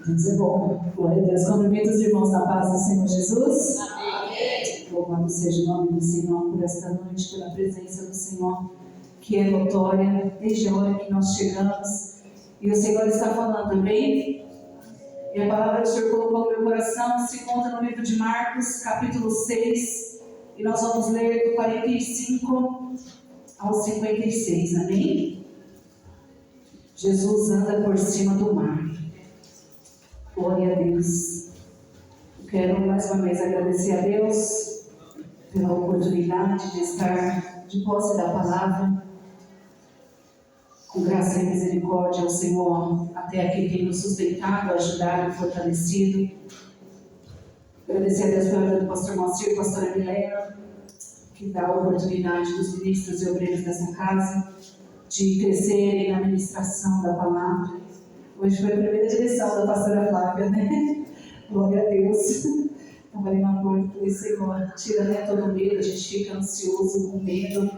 Deus é bom. Glória a Deus. Cumprimento os irmãos na paz do Senhor Jesus. Amém. Louvado seja o nome do Senhor por esta noite, pela presença do Senhor, que é notória desde a hora que nós chegamos. E o Senhor está falando, amém? E a palavra que o Senhor colocou no meu coração se encontra no livro de Marcos, capítulo 6. E nós vamos ler do 45 ao 56, amém? Jesus anda por cima do mar. Glória a Deus. Eu quero mais uma vez agradecer a Deus pela oportunidade de estar de posse da palavra. Com graça e misericórdia ao Senhor, até aqui tem nos sustentado, ajudado, fortalecido. Agradecer a Deus pela vida do pastor Moacir e pastora Milena, que dá a oportunidade dos ministros e obreiros dessa casa de crescerem na ministração da palavra. Hoje foi a primeira direção da pastora Flávia, né? Glória a Deus. Estava ali na porta e falei, Senhor, tira todo o medo, a gente fica ansioso, com medo,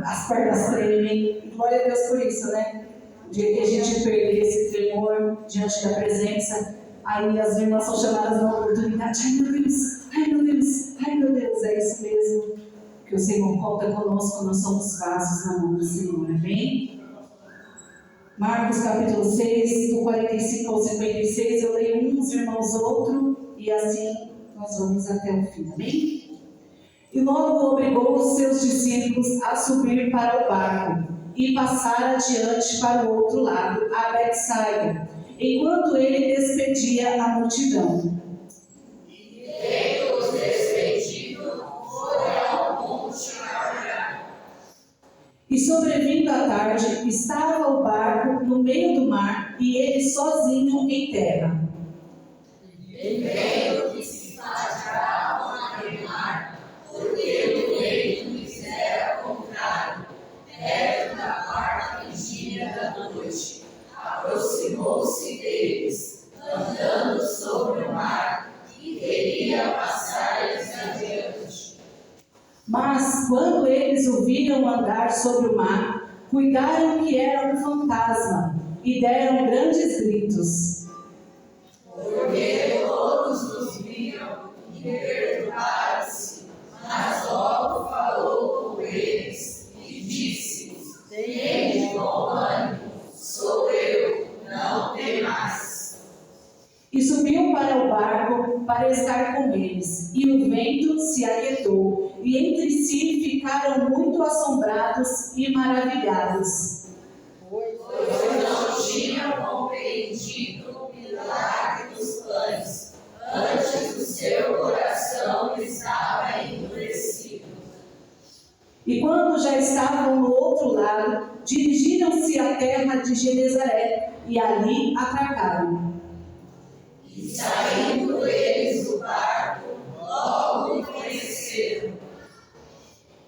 as pernas tremem. Glória a Deus por isso, né? O dia que a gente perder esse tremor diante da presença, aí as irmãs são chamadas na oportunidade. Ai meu Deus, ai meu Deus, ai meu Deus, é isso mesmo. Que o Senhor conta conosco, nós somos vasos na mão do Senhor, amém? Marcos capítulo 6, do 45 ao 56, eu leio uns irmãos outro, e assim nós vamos até o fim, amém? E logo obrigou os seus discípulos a subir para o barco e passar adiante para o outro lado, a Betsaida, enquanto ele despedia a multidão. E tendo-os despedido, foram ao monte Jordão. E sobrevindo à tarde, estava o barco no meio do mar e ele sozinho em terra. E vendo que se fatigavam a remar, porque o vento lhes era contrário, perto da quarta vigília da noite, aproximou-se deles, andando sobre o mar, e queria passar-lhes adiante. Mas, quando eles o viram andar sobre o mar, cuidaram que era um fantasma e deram grandes gritos. Porque todos nos viram e perturbaram-se, mas logo falou com eles e disse-lhes: Tende bom ânimo, sou eu, não temais. E subiu para o barco para estar com eles, e o vento se aquietou, e entre si ficaram muito assombrados e maravilhados. Pois não tinham compreendido o milagre dos pães, antes o seu coração estava endurecido. E quando já estavam no outro lado, dirigiram-se à terra de Genezaré, e ali atracaram. E saindo eles do barco, logo o conheceram.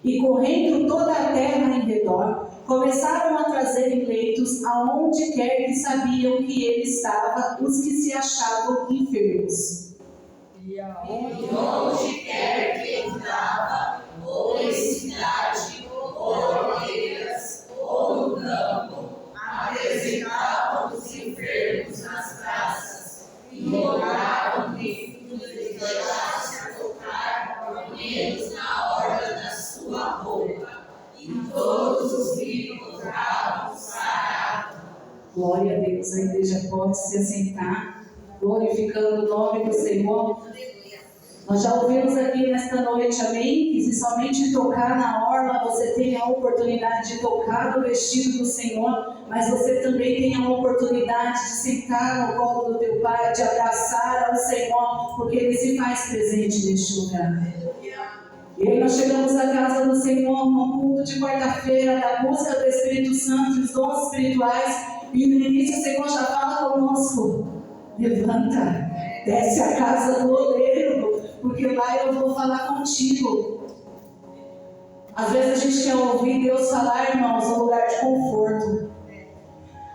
E correndo toda a terra em redor, começaram a trazer em leitos aonde quer que sabiam que ele estava os que se achavam enfermos. E onde quer que entrava, ou em cidade, ou aldeias, ou no campo, apresentavam os enfermos nas praças, e rogavam-lhe que os deixasse tocar, ao menos na orla da sua roupa, e todos os que encontravam saravam. Glória a Deus, a igreja pode se assentar, glorificando o nome do Senhor. Nós já ouvimos aqui nesta noite, amém? Que se somente tocar na orla, você tem a oportunidade de tocar no vestido do Senhor, mas você também tem a oportunidade de sentar no colo do teu Pai, de abraçar ao Senhor, porque Ele se faz presente neste lugar. E aí nós chegamos à casa do Senhor, num culto de quarta-feira, da busca do Espírito Santo, dos dons espirituais, e no início o Senhor já fala conosco: levanta, desce à casa do oleiro, porque lá eu vou falar contigo. Às vezes a gente quer ouvir Deus falar, irmãos, no lugar de conforto.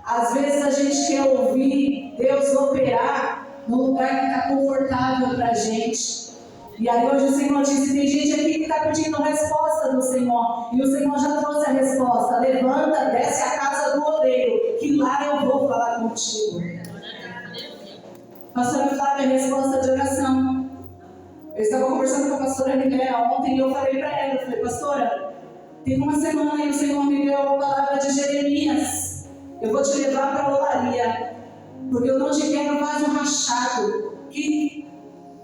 Às vezes a gente quer ouvir Deus operar no lugar que está confortável para a gente. E aí hoje o Senhor disse, tem gente aqui que está pedindo resposta do Senhor. E o Senhor já trouxe a resposta: levanta, desce à casa do oleiro, que lá eu vou falar contigo. Pastora Flávia, resposta de oração. Eu estava conversando com a pastora Miguel ontem e eu falei para ela, eu falei, pastora, tem uma semana e o Senhor me deu a palavra de Jeremias. Eu vou te levar para a olaria, porque eu não te quero vaso rachado, que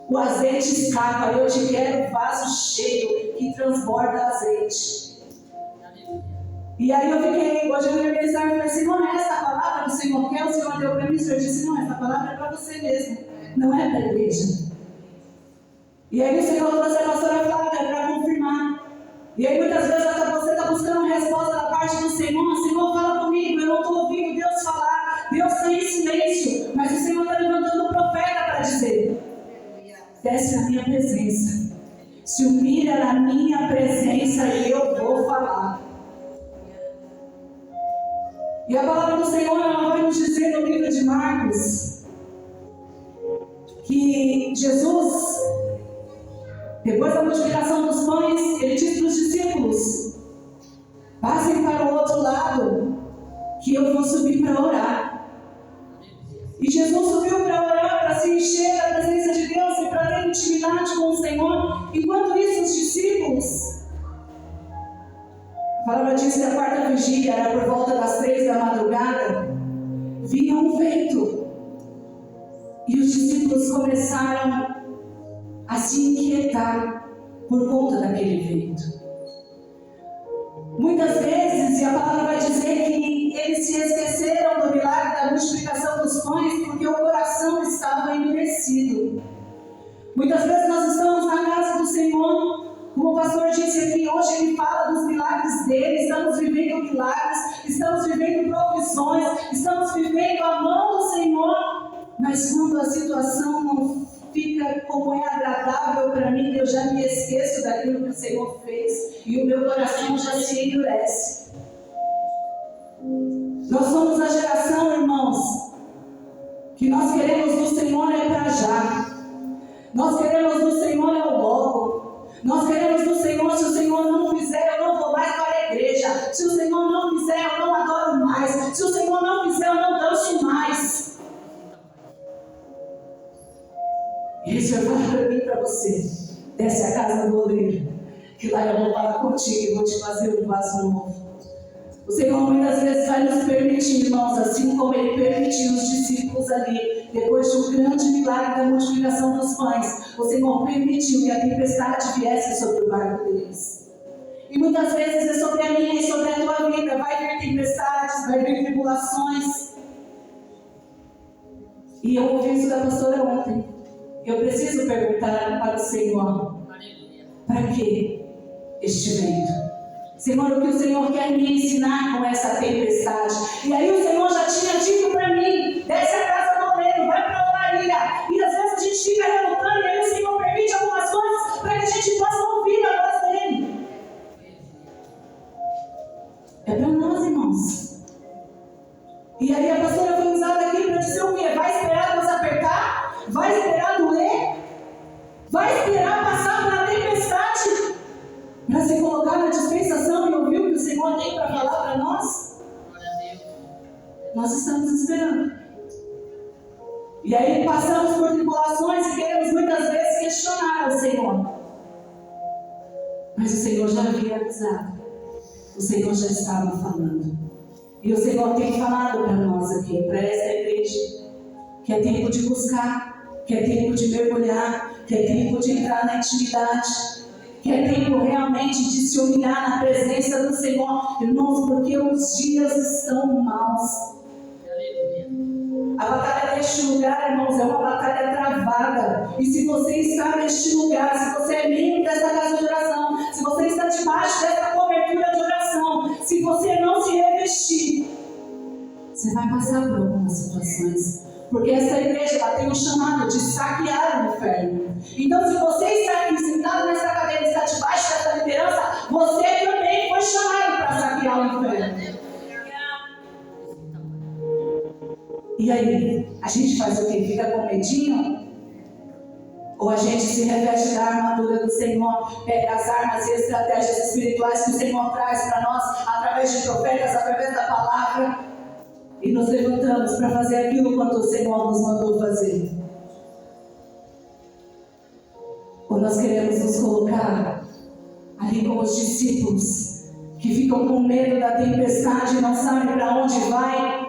o azeite escapa. Eu te quero vaso cheio, que transborda azeite. E aí eu fiquei, hoje eu ia pensar, eu falei, Senhor, não é essa a palavra do Senhor que o Senhor deu para mim? O Senhor disse, não, essa palavra é para você mesmo, não é para a igreja. E aí o Senhor trouxe a pastora Flávia para confirmar. E aí muitas vezes você está buscando resposta da parte do Senhor. Senhor, fala comigo, eu não estou ouvindo Deus falar. Deus está em silêncio, mas o Senhor está levantando um profeta para dizer, desce na minha presença, se humilha na minha presença e eu vou falar. E a palavra do Senhor, ela vai nos dizer no livro de Marcos, que Jesus, depois da multiplicação dos pães, ele disse para os discípulos, passem para o outro lado, que eu vou subir para orar. E Jesus subiu para orar, para se encher da presença de Deus e para ter intimidade com o Senhor. Enquanto isso, os discípulos, a palavra diz que a quarta vigília era por volta das 3 da madrugada, vinha um vento. E os discípulos começaram a se inquietar por conta daquele vento. Muitas vezes, e a palavra vai dizer que eles se esqueceram do milagre da multiplicação dos pães porque o coração estava endurecido. Muitas vezes nós estamos na casa do Senhor, como o pastor disse aqui, hoje ele fala dos milagres dele, estamos vivendo milagres, estamos vivendo provisões, estamos vivendo a mão do Senhor, mas quando a situação não fica como é agradável para mim, eu já me esqueço daquilo que o Senhor fez e o meu coração já se endurece. Nós somos a geração, irmãos, que nós queremos do Senhor é para já. Nós queremos do Senhor é o logo. Nós queremos do Senhor, se o Senhor não fizer, eu não vou mais para a igreja. Se o Senhor não fizer, eu não adoro mais. Se o Senhor não fizer, eu não danço mais. E ele vai falar para mim e para você, desce a casa do oleiro, que lá eu vou falar contigo e vou te fazer um vaso novo. O Senhor muitas vezes vai nos permitir, irmãos, assim como Ele permitiu os discípulos ali, depois do grande milagre da multiplicação dos pães, o Senhor permitiu que a tempestade viesse sobre o barco deles. E muitas vezes é sobre a minha e sobre a tua vida, vai vir tempestades, vai vir tribulações. E eu ouvi isso da pastora ontem. Eu preciso perguntar para o Senhor, para que este vento? Senhor, o que o Senhor quer me ensinar com essa tempestade? E aí o Senhor já tinha dito para mim, desce a casa do oleiro, vai para a olaria. E às vezes a gente fica relutando, e aí o Senhor permite algumas coisas para que a gente possa ouvir a voz dele. É para nós, irmãos. E aí a pastora foi usada aqui para dizer o quê? Vai esperar Deus apertar? Vai esperar doer? Vai esperar passar pela tempestade para se colocar na dispensação e ouvir o que o Senhor tem para falar para nós? Nós estamos esperando. E aí passamos por tribulações e queremos muitas vezes questionar o Senhor. Mas o Senhor já havia avisado. O Senhor já estava falando. E o Senhor tem falado para nós aqui, para essa igreja, que é tempo de buscar, que é tempo de mergulhar, que é tempo de entrar na intimidade, que é tempo realmente de se humilhar na presença do Senhor, irmãos, porque os dias estão maus. A batalha deste lugar, irmãos, é uma batalha travada. E se você está neste lugar, se você é membro dessa casa de oração, se você está debaixo dessa cobertura de oração, se você não se revestir, você vai passar por algumas situações. Porque essa igreja ela tem um chamado de saquear o inferno. Então, se você está aqui sentado nessa cadeira e está debaixo dessa liderança, você também foi chamado para saquear o inferno. E aí, a gente faz o quê? Fica com medinho? Ou a gente se reveste da armadura do Senhor, pega as armas e estratégias espirituais que o Senhor traz para nós, através de profetas, através da palavra, e nos levantamos para fazer aquilo quanto o Senhor nos mandou fazer? Ou nós queremos nos colocar ali como os discípulos que ficam com medo da tempestade e não sabem para onde vai.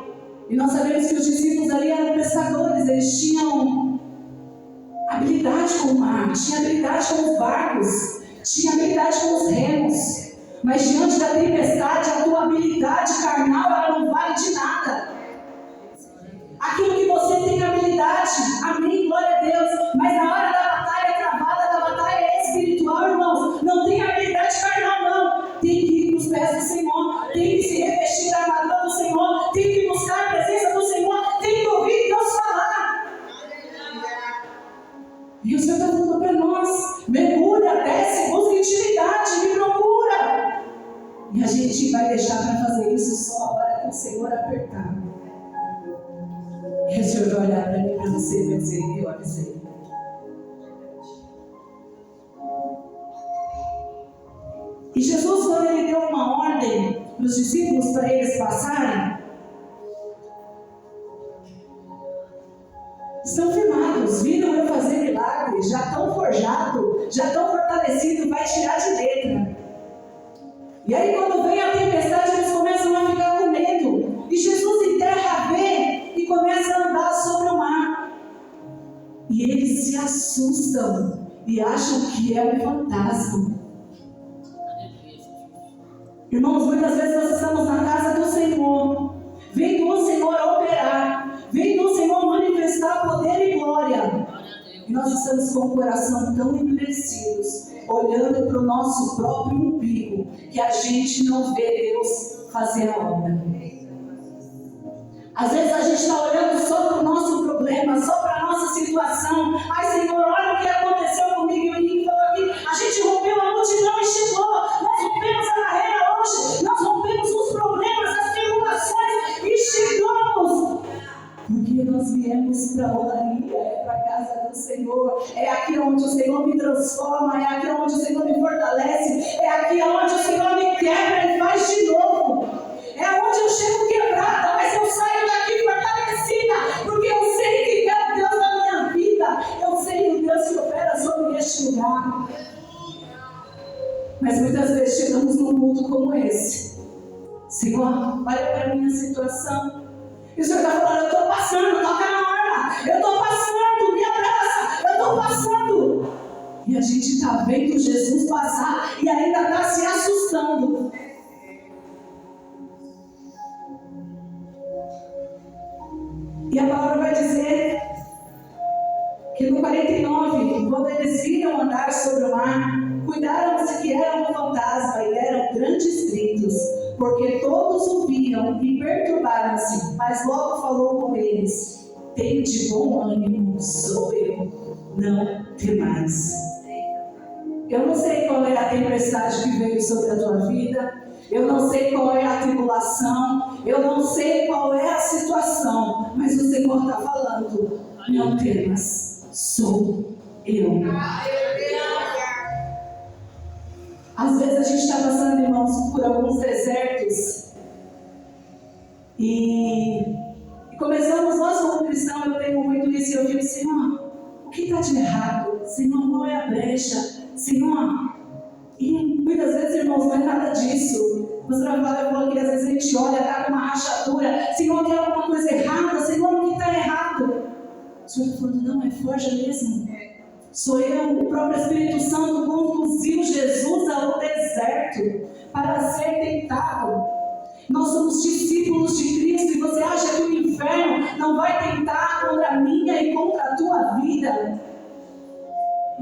E nós sabemos que os discípulos ali eram pescadores, eles tinham habilidade com o mar, tinham habilidade com os barcos, tinham habilidade com os remos. Mas diante da tempestade, a tua habilidade carnal, ela não vale de nada. Aquilo que você tem habilidade, amém, glória a Deus. Mas na hora da batalha travada, da batalha espiritual, irmãos, não tem habilidade carnal, não. Tem que ir nos pés do Senhor, tem que se revestir da armadura do Senhor, tem que buscar a presença do Senhor, tem que ouvir Deus falar. E o Senhor está falando para nós: mergulha, desce, busca intimidade, me procura. E a gente vai deixar para fazer isso só a hora que o Senhor apertar. E o Senhor vai olhar para mim e para você e vai dizer: eu avisei. E Jesus, quando ele deu uma ordem para os discípulos para eles passarem, estão firmados, viram eu fazer milagres, já estão forjados, já estão fortalecidos, vai tirar de letra. E aí quando vem a tempestade, eles começam a ficar com medo. E Jesus enterra a vê e começa a andar sobre o mar. E eles se assustam e acham que é um fantasma. Irmãos, muitas vezes nós estamos na casa do Senhor, vendo o Senhor operar, vendo o Senhor manifestar poder e glória. E nós estamos com o coração tão endurecidos, olhando para o nosso próprio umbigo, que a gente não vê Deus fazer a obra. Às vezes a gente está olhando só para o nosso problema, só para a nossa situação. Ai, Senhor, olha o que aconteceu comigo. E o menino falou aqui: a gente rompeu a multidão e chegou. Nós rompemos a carreira hoje. Nós rompemos os problemas, as tribulações e chegamos. Porque nós viemos para a olaria, é para a casa do Senhor. É aqui onde o Senhor me transforma, é aqui onde o Senhor me fortalece, é aqui onde o Senhor me quebra e faz de novo. É onde eu chego quebrada, mas eu saio daqui fortalecida, porque eu sei que é o Deus da minha vida, eu sei o Deus que opera sobre este lugar. Mas muitas vezes chegamos num culto como esse: Senhor, olha para a minha situação. E o Senhor está falando: eu estou passando, toca na arma, eu estou passando, me abraça, eu estou passando. E a gente está vendo Jesus passar e ainda está se assustando. E a palavra vai dizer que no 49, quando eles viram andar sobre o mar, cuidaram-se que era um fantasma e deram grandes gritos, porque todos o viam e perturbaram-se. Mas logo falou com eles: tende bom ânimo, sou eu, não temais. Eu não sei qual é a tempestade que veio sobre a tua vida, eu não sei qual é a tribulação, eu não sei qual é a situação, mas o Senhor está falando: não temas, sou eu. Às vezes a gente está passando, irmãos, por alguns desertos e começamos, nós como cristãos, eu tenho muito isso, e eu digo: Senhor, o que está de errado? Senhor, qual é a brecha? Senhor, e muitas vezes, irmãos, não é nada disso. Você vai falar, eu falo que às vezes a gente olha, está com uma rachadura: Senhor, tem alguma coisa errada? Senhor, o que está errado? O Senhor está falando: não, é forja mesmo. Sou eu, o próprio Espírito Santo conduziu Jesus ao deserto para ser tentado. Nós somos discípulos de Cristo, e você acha que o inferno não vai tentar contra a minha e contra a tua vida?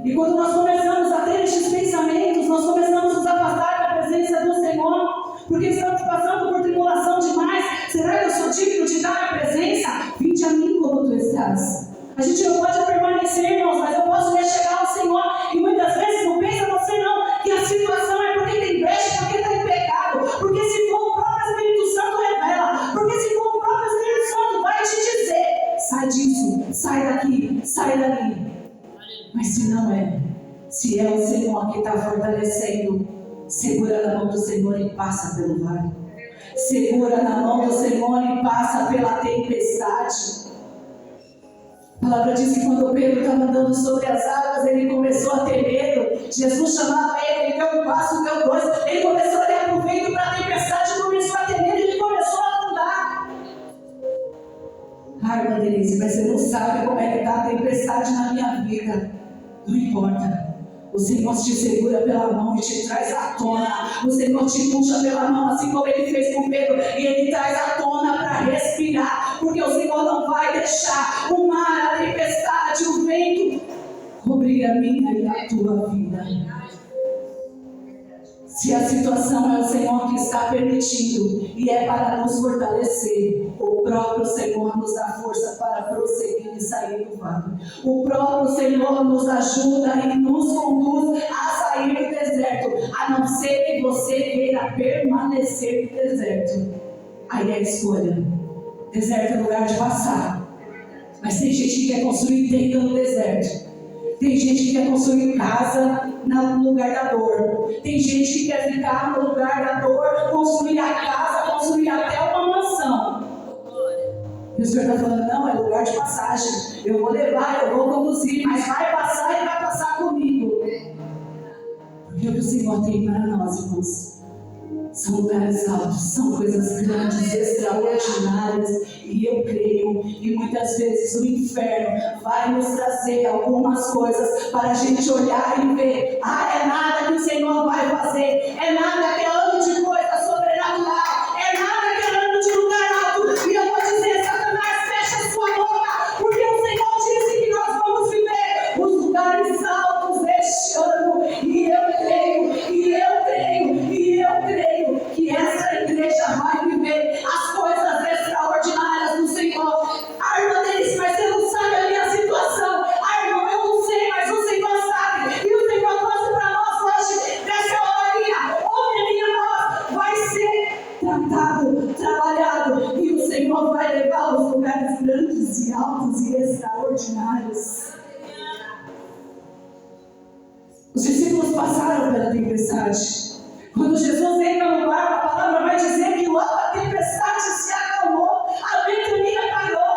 E quando nós começamos a ter estes pensamentos, nós começamos a nos afastar da presença do Senhor, porque estamos passando por tribulação demais. Será que eu sou digno de dar a presença? Vinde a mim como tu estás. A gente não pode permanecer, irmãos, mas eu posso chegar ao Senhor. E muitas vezes não pensa você não, que a situação é porque tem brecha, porque está em pecado. Porque se for o próprio Espírito Santo, revela. Porque se for o próprio Espírito Santo, vai te dizer: sai disso, sai daqui, sai dali. Mas se não é, se é o Senhor que está fortalecendo, segura na mão do Senhor e passa pelo vale. Segura na mão do Senhor e passa pela tempestade. A palavra diz que quando Pedro estava andando sobre as águas, ele começou a ter medo. Jesus chamava ele deu um passo, deu dois. Ele começou a olhar para o vento, para a tempestade, começou a ter medo, ele começou a afundar. Ai, irmã Denise, mas você não sabe como é que está a tempestade na minha vida. Não importa. O Senhor te segura pela mão e te traz à tona. O Senhor te puxa pela mão, assim como Ele fez com Pedro. E Ele traz à tona para respirar. Porque o Senhor não vai deixar o mar, a tempestade, o vento cobrir a minha e a tua vida. Se a situação é o Senhor que está permitindo e é para nos fortalecer, o próprio Senhor nos dá força para prosseguir e sair do vale. O próprio Senhor nos ajuda e nos conduz a sair do deserto, a não ser que você queira permanecer no deserto. Aí é a escolha. Deserto é lugar de passar. Mas tem gente que quer construir tenda no deserto. Tem gente que quer construir casa no lugar da dor. Tem gente que quer ficar no lugar da dor, construir a casa, construir até uma mansão. E o Senhor está falando, não, é lugar de passagem. Eu vou levar, eu vou conduzir, mas vai passar e vai passar comigo. Porque o que o Senhor tem para nós, irmãos, são lugares altos, são coisas grandes, extraordinárias. E eu creio, e muitas vezes o inferno vai nos trazer algumas coisas para a gente olhar e ver. É nada que o Senhor vai fazer, é nada que é ano de coisa sobrenatural, é nada que é ano de lugar alto. E eu vou dizer, Satanás, fecha sua boca, porque o Senhor disse que nós vamos viver os lugares altos este ano. E eu creio, e eu creio, e eu creio que essa igreja vai viver as coisas extraordinárias do Senhor. Irmã Denise, mas você não sabe a minha situação. Irmã, eu não sei, mas o Senhor sabe. E o Senhor trouxe para nós hoje, nessa horinha, minha voz vai ser tratado, trabalhado. E o Senhor vai levar aos lugares grandes e altos e extraordinários. Os discípulos passaram pela tempestade. Quando Jesus entra no barco, a palavra vai dizer que logo a tempestade se acalmou, a ventania parou.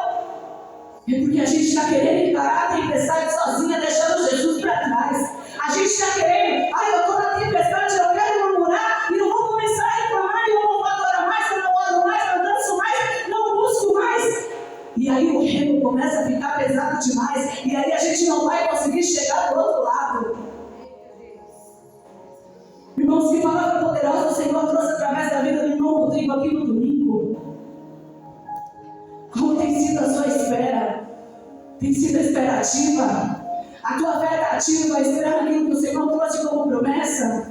É porque a gente está querendo encarar a tempestade sozinha, deixando Jesus para trás. A gente está querendo, eu estou na tempestade, eu quero murmurar, e eu vou começar a reclamar, e eu não vou adorar mais, eu não oro mais, não danço mais, não busco mais. E aí o remo começa a ficar pesado demais, e aí a gente não vai conseguir chegar do outro lado. Irmãos, que palavra poderosa o Senhor trouxe através da vida do irmão Rodrigo aqui no domingo. Como tem sido a sua espera? Tem sido a esperativa? A tua fé está ativa, esperando aquilo que o Senhor trouxe como promessa?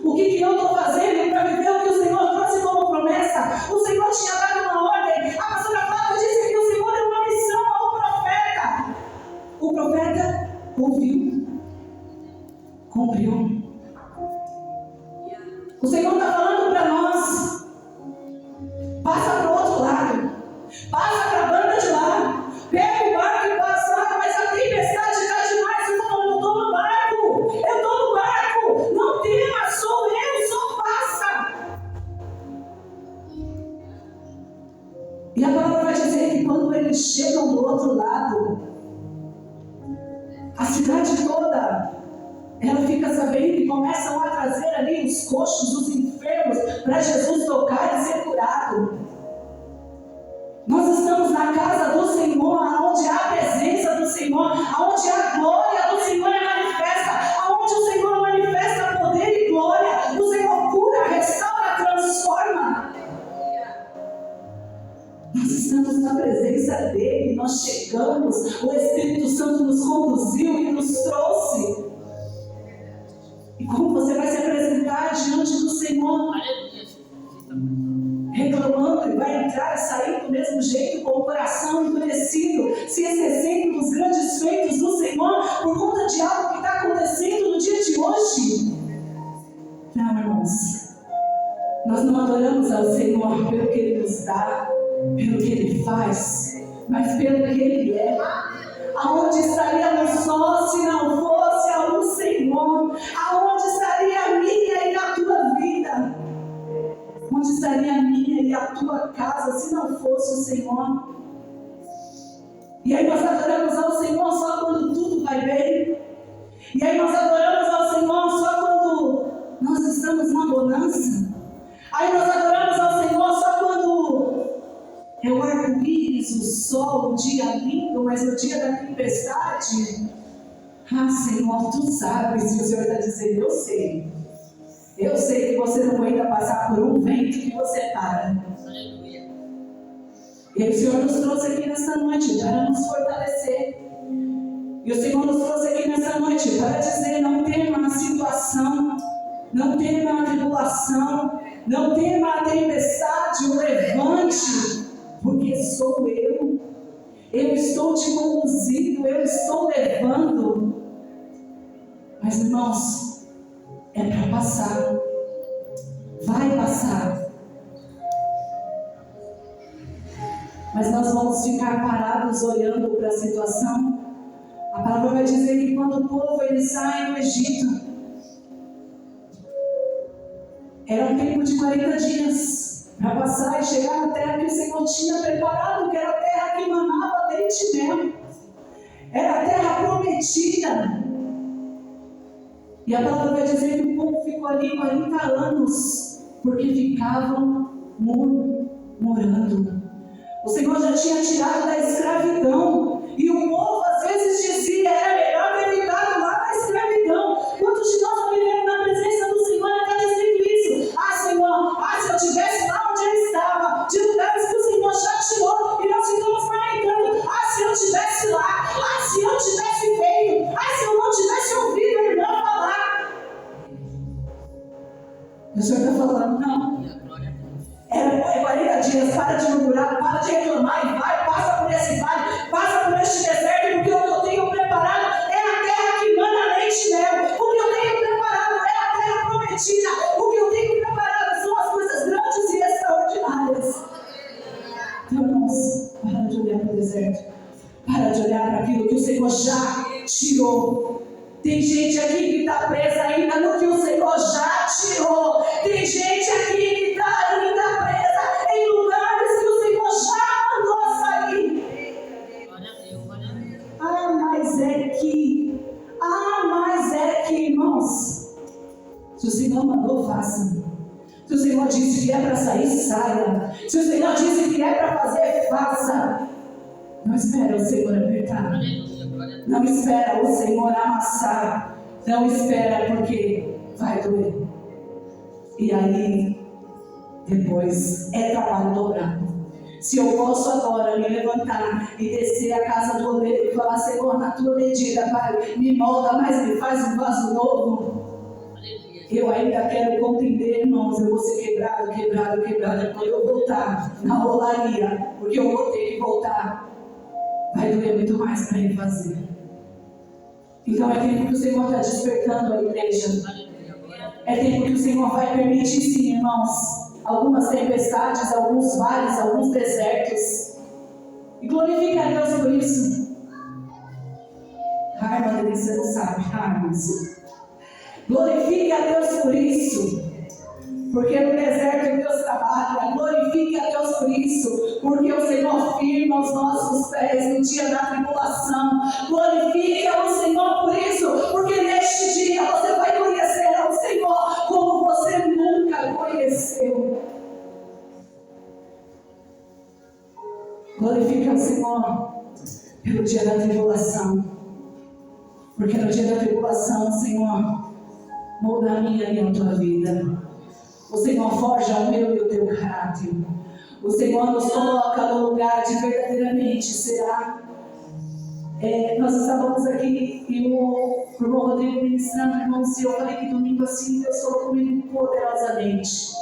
O que eu estou fazendo para viver o que o Senhor trouxe como promessa? O Senhor tinha dado uma ordem. A pastora Flávia disse que o Senhor deu uma missão ao profeta. O profeta ouviu, cumpriu. O Senhor está falando para nós, passa para o outro lado, passa para a banda de lá, pega o barco e passa, mas a tempestade está demais. Você está falando, eu estou no barco, não tema, sou eu, só passa. E a palavra vai dizer que quando eles chegam do outro lado, a cidade toda, ela fica sabendo e começam a trazer ali os coxos, os enfermos, para Jesus tocar e ser curado. Nós estamos na casa do Senhor, onde há a presença do Senhor, onde a glória do Senhor é manifesta, onde o Senhor manifesta poder e glória. O Senhor cura, restaura, transforma. Nós estamos na presença dEle, nós chegamos, o Espírito Santo nos conduziu e nos trouxe. E como você vai se apresentar diante do Senhor? Reclamando e vai entrar e sair do mesmo jeito, com o coração endurecido, se esquecendo dos grandes feitos do Senhor por conta de algo que está acontecendo no dia de hoje? Não, irmãos, nós não adoramos ao Senhor pelo que Ele nos dá, pelo que Ele faz, mas pelo que Ele é. Aonde estaríamos nós se não fosse ao Senhor? Aonde estaria a minha e a tua vida? Onde estaria a minha e a tua casa se não fosse o Senhor? E aí nós adoramos ao Senhor só quando tudo vai bem. E aí nós adoramos ao Senhor só quando nós estamos na bonança. Aí nós adoramos ao Senhor só quando é o arco-íris, o sol, o dia lindo, mas no dia da tempestade, Senhor, tu sabes. E o Senhor está dizendo, eu sei. Eu sei que você não aguenta passar por um vento que você para. E o Senhor nos trouxe aqui nessa noite para nos fortalecer. E o Senhor nos trouxe aqui nessa noite para dizer, não tema a situação, não tema a tribulação, não tema a tempestade, o levante, porque sou eu. Eu estou te conduzindo, eu estou levando. Mas, irmãos, é para passar. Vai passar. Mas nós vamos ficar parados olhando para a situação. A palavra vai dizer que quando o povo ele sai do Egito, era um tempo de 40 dias para passar e chegar na terra que o Senhor tinha preparado, que era a terra que manava leite e mel. Era a terra prometida. E a palavra vai dizer que o povo ficou ali 40 anos, porque ficavam murmurando. O Senhor já tinha tirado da escravidão. E o povo às vezes dizia, era melhor ter ficado lá na escravidão. Quantos de nós vivemos na presença do Senhor e está dizendo isso? Senhor, se eu estivesse lá onde eu estava, de lugares que o Senhor já tirou, e nós ficamos lamentando. Se eu estivesse lá, se eu tivesse feito, se eu não tivesse ouvido a irmã falar. O Senhor está falando, não. É 40 dias, para de murmurar, para de reclamar e vai, passa por esse vale, passa por este deserto, porque o que eu tenho preparado é a terra que mana leite e mel. O que eu tenho preparado é a terra prometida. O que eu tenho preparado são as coisas grandes e extraordinárias. Então, irmãos, para de olhar para o deserto, para de olhar para aquilo que o Senhor já tirou. Tem gente aqui que está presa ainda no que o Senhor já tirou. Tem gente aqui que está ainda presa em lugares que o Senhor já mandou sair. Mas é que, irmãos, se o Senhor mandou, faça. Se o Senhor disse que é para sair, saia. Se o Senhor disse que é para fazer, faça. Não espera o Senhor apertar. Não espera o Senhor amassar. Não espera, porque vai doer. E aí, depois, é trabalho dobrado. Se eu posso agora me levantar e descer a casa do oleiro e falar, Senhor, na tua medida, Pai, me molda, mas me faz um vaso novo. Eu ainda quero contender, irmãos, eu vou ser quebrado. Quando eu voltar na rolaria, porque eu vou ter que voltar, vai doer muito mais para ele fazer. Então é tempo que o Senhor está despertando a igreja. É tempo que o Senhor vai permitir, sim, irmãos, algumas tempestades, alguns vales, alguns desertos. E glorifique a Deus por isso. Irmã Denise, você não sabe, irmãos. Glorifique a Deus por isso. Porque no deserto Deus trabalha. Glorifique a Deus por isso. Porque o Senhor firma os nossos pés no dia da tribulação. Glorifique ao Senhor por isso. Porque neste dia você vai conhecer ao Senhor como você nunca conheceu. Glorifique ao Senhor pelo dia da tribulação. Porque no dia da tribulação, Senhor, muda a minha e a tua vida. O Senhor forja o meu e o teu caráter. O Senhor nos coloca no lugar de verdadeiramente será. Nós estávamos aqui e o irmão Rodrigo ministrando, irmãos, e eu falei que domingo assim Deus falou comigo poderosamente.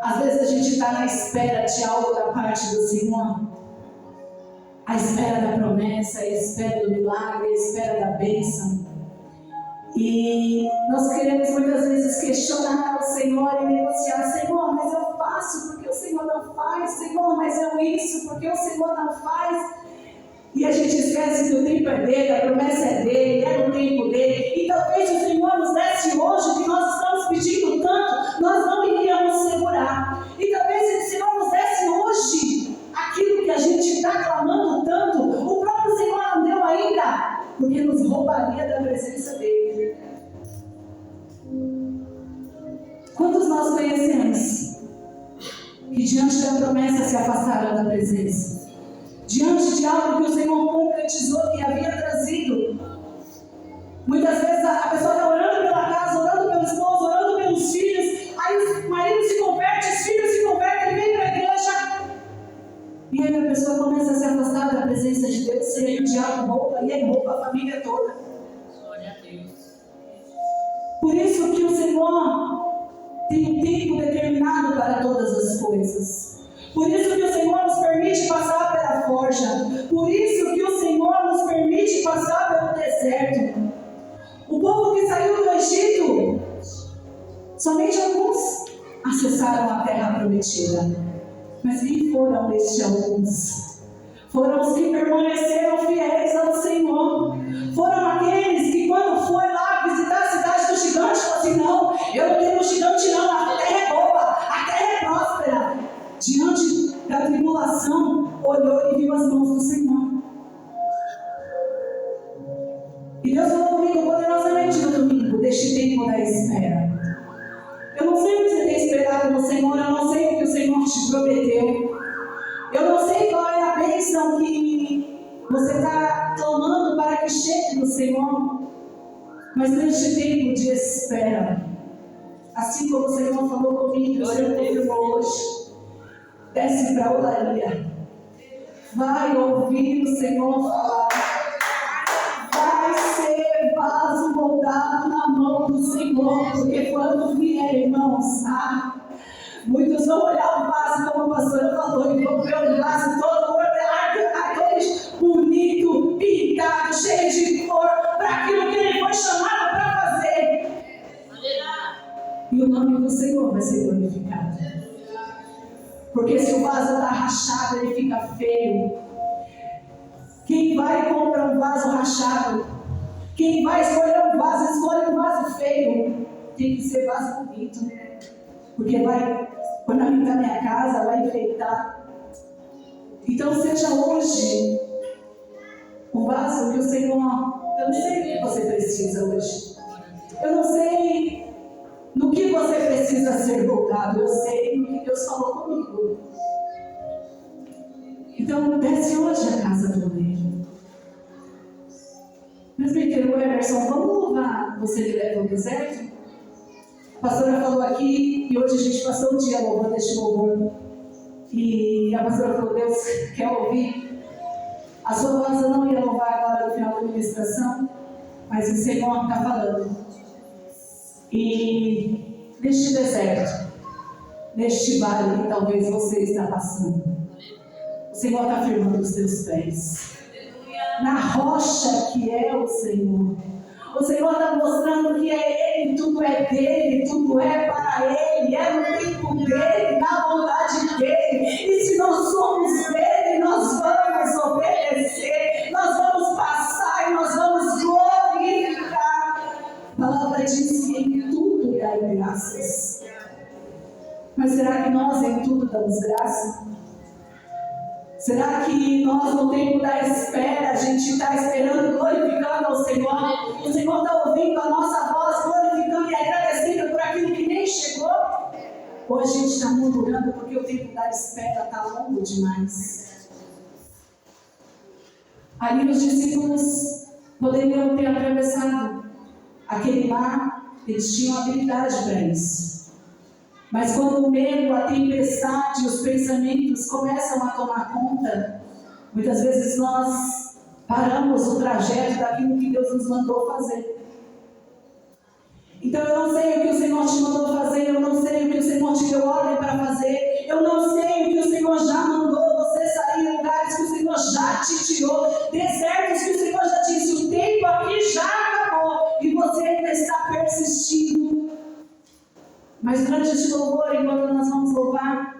Às vezes a gente está na espera de algo da parte do Senhor. A espera da promessa, a espera do milagre, a espera da bênção. E nós queremos muitas vezes questionar o Senhor e negociar. Senhor, mas eu faço porque o Senhor não faz. Senhor, mas eu isso porque o Senhor não faz. E a gente esquece que o tempo é dele, a promessa é dele, é no tempo dele. E talvez o Senhor nos desse hoje, que nós estamos pedindo tanto, nós não iríamos segurar. E talvez se o Senhor nos desse hoje aquilo que a gente está clamando tanto, porque nos roubaria da presença dele. Quantos nós conhecemos que diante da promessa se afastaram da presença? Diante de algo que o Senhor concretizou, que havia trazido. Muitas vezes a pessoa está orando pela casa, orando pelo esposo, orando pelos filhos, aí o marido se converte, os filhos se convertem, ele vem para a igreja. E aí a pessoa começa a se afastar da presença de Deus, e aí o diabo rouba, e aí rouba a família toda. Glória a Deus. Por isso que o Senhor tem um tempo determinado para todas as coisas. Por isso que o Senhor nos permite passar pela forja. Por isso que o Senhor nos permite passar pelo deserto. O povo que saiu do Egito, somente alguns acessaram a terra prometida. Mas quem foram estes alguns? Foram os que permaneceram fiéis ao Senhor. Foram aqueles que quando foi lá visitar a cidade do gigante, falaram assim: não, eu não tenho gigante não, a terra é boa, a terra é próspera. Diante da tribulação, olhou e viu as mãos do Senhor. E Deus falou comigo poderosamente no domingo, deste tempo da espera. Eu não sei o que você tem esperado no Senhor, eu não sei o que o Senhor te prometeu. Eu não sei qual é a bênção que você está clamando para que chegue do Senhor. Mas neste tempo de espera, assim como o Senhor falou comigo, o Senhor confirmou hoje, desce para a olaria, vai ouvir o Senhor falar, vai ser vaso moldado na mão do Senhor, porque quando vier, irmãos, tá? Muitos vão olhar o vaso, como a pastora falou, e vão ver o vaso todo aquele bonito, pintado, cheio de cor, para aquilo que ele foi chamado para fazer. E o nome do Senhor vai ser glorificado. Porque se o vaso está rachado, ele fica feio. Quem vai e compra um vaso rachado? Quem vai escolher um vaso, escolhe um vaso feio. Tem que ser vaso bonito, né? Porque vai, quando eu pintar minha casa, vai enfeitar. Então seja hoje o vaso que o Senhor... Eu não sei o que você precisa hoje. Eu não sei no que você precisa ser moldado. Eu sei no que Deus falou comigo. Então desce hoje a casa do oleiro. Presbítero Emerson, vamos louvar você que leva o deserto? A pastora falou aqui e hoje a gente passou o dia louvando este louvor. E a pastora falou: Deus quer ouvir. A sua voz eu não ia louvar agora no final da ministração, mas o Senhor está falando. E neste deserto, neste vale que talvez você está passando, o Senhor está firmando os teus pés na rocha que é o Senhor. O Senhor está mostrando que é Ele, tudo é dele, tudo é para Ele, é no tempo dele, na vontade dele. E se nós somos dele, nós vamos obedecer, nós vamos passar e nós vamos glorificar. A palavra diz que em tudo dai graças. Mas será que nós em tudo damos graça? Será que nós, no tempo da espera, a gente está esperando, glorificando ao Senhor? O Senhor está ouvindo a nossa voz, glorificando e agradecendo por aquilo que nem chegou? Ou a gente está murmurando porque o tempo da espera está longo demais? Ali os discípulos poderiam ter atravessado aquele mar, eles tinham habilidade para isso. Mas quando o medo, a tempestade, os pensamentos começam a tomar conta, muitas vezes nós paramos o trajeto daquilo que Deus nos mandou fazer. Então eu não sei o que o Senhor te mandou fazer, eu não sei o que o Senhor te deu ordem para fazer, eu não sei o que o Senhor já mandou você sair em lugares que o Senhor já te tirou, desertos que o Senhor já disse, o tempo aqui já acabou e você ainda está persistindo. Mas durante este louvor, enquanto nós vamos louvar,